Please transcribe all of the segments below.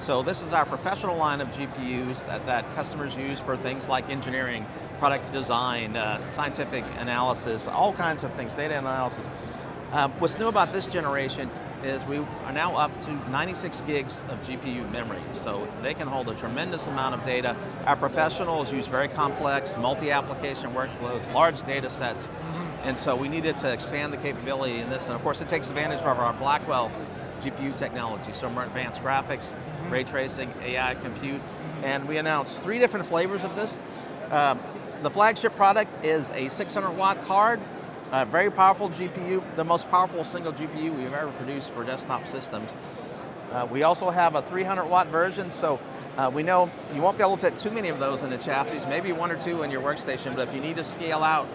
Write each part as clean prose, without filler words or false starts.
So this is our professional line of GPUs that customers use for things like engineering, product design, scientific analysis, all kinds of things, data analysis. What's new about this generation is we are now up to 96 gigs of GPU memory, so they can hold a tremendous amount of data. Our professionals use very complex, multi-application workloads, large data sets, and so we needed to expand the capability in this, and of course it takes advantage of our Blackwell GPU technology, so more advanced graphics, ray tracing, AI compute, and we announced 3 different flavors of this. The flagship product is a 600-watt card, very powerful GPU, the most powerful single GPU we've ever produced for desktop systems. We also have a 300-watt version, so we know you won't be able to fit too many of those in the chassis, maybe 1 or 2 in your workstation, but if you need to scale out,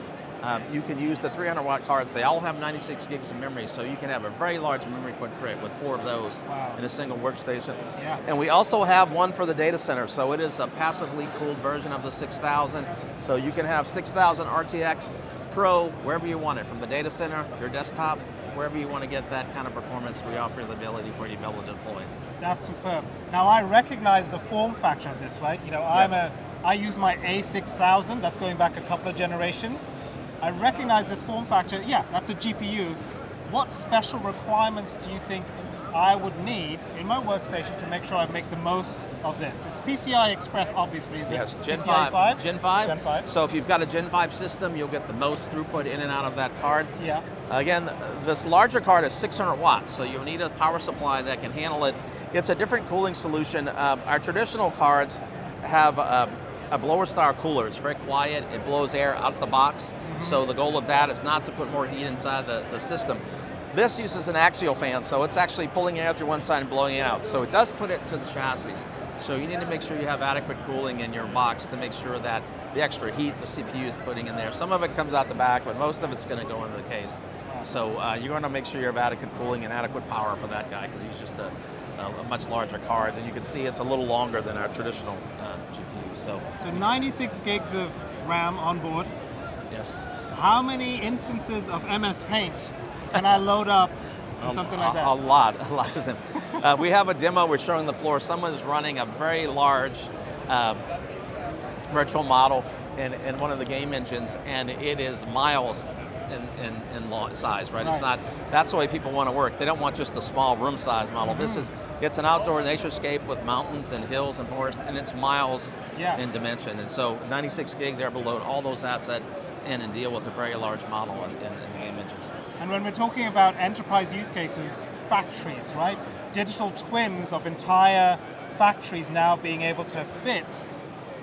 you can use the 300-watt cards. They all have 96 gigs of memory, so you can have a very large memory footprint with 4 of those in a single workstation. Yeah. And we also have one for the data center, so it is a passively cooled version of the 6000, so you can have 6000 RTX Pro wherever you want it, from the data center, your desktop, wherever you want to get that kind of performance, we offer the ability for you to be able to deploy it. That's superb. Now I recognize the form factor of this, right? You know, I use my A6000, that's going back a couple of generations. I recognize this form factor, yeah, that's a GPU. What special requirements do you think I would need in my workstation to make sure I make the most of this? It's PCI Express, obviously, is yes, it? Gen PCI 5? Gen 5. Gen 5. So if you've got a Gen 5 system, you'll get the most throughput in and out of that card. Yeah. Again, this larger card is 600 watts, so you'll need a power supply that can handle it. It's a different cooling solution. Our traditional cards have a blower style cooler. It's very quiet, it blows air out the box. So the goal of that is not to put more heat inside the system. This uses an axial fan, so it's actually pulling air through one side and blowing it out. So it does put it to the chassis. So you need to make sure you have adequate cooling in your box to make sure that the extra heat the CPU is putting in there. Some of it comes out the back, but most of it's going to go into the case. So you're going to make sure you have adequate cooling and adequate power for that guy, because he's just a much larger card, and you can see it's a little longer than our traditional GPU. So 96 gigs of RAM on board. Yes. How many instances of MS Paint can I load up and something like that? A lot of them. We have a demo we're showing the floor. Someone's running a very large virtual model in one of the game engines, and it is miles in size, right? It's not, that's the way people want to work. They don't want just a small room size model. It's an outdoor naturescape with mountains and hills and forests, and it's miles in dimension. And so 96 gig, they're able to load all those assets in and deal with a very large model in the game engines. And when we're talking about enterprise use cases, factories, right? Digital twins of entire factories now being able to fit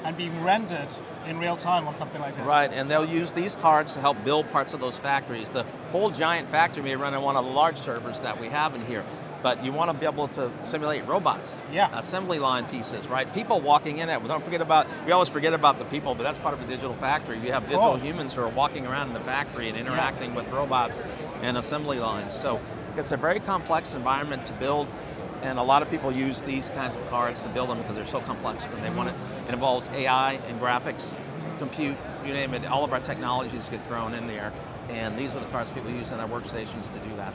and being rendered in real time on something like this. Right, and they'll use these cards to help build parts of those factories. The whole giant factory may run on one of the large servers that we have in here, but you want to be able to simulate robots, assembly line pieces, right? People walking in it. We always forget about the people, but that's part of a digital factory. You have digital humans who are walking around in the factory and interacting with robots and assembly lines. So it's a very complex environment to build, and a lot of people use these kinds of cards to build them because they're so complex and they want it. It involves AI and graphics, compute, you name it. All of our technologies get thrown in there, and these are the cards people use in their workstations to do that.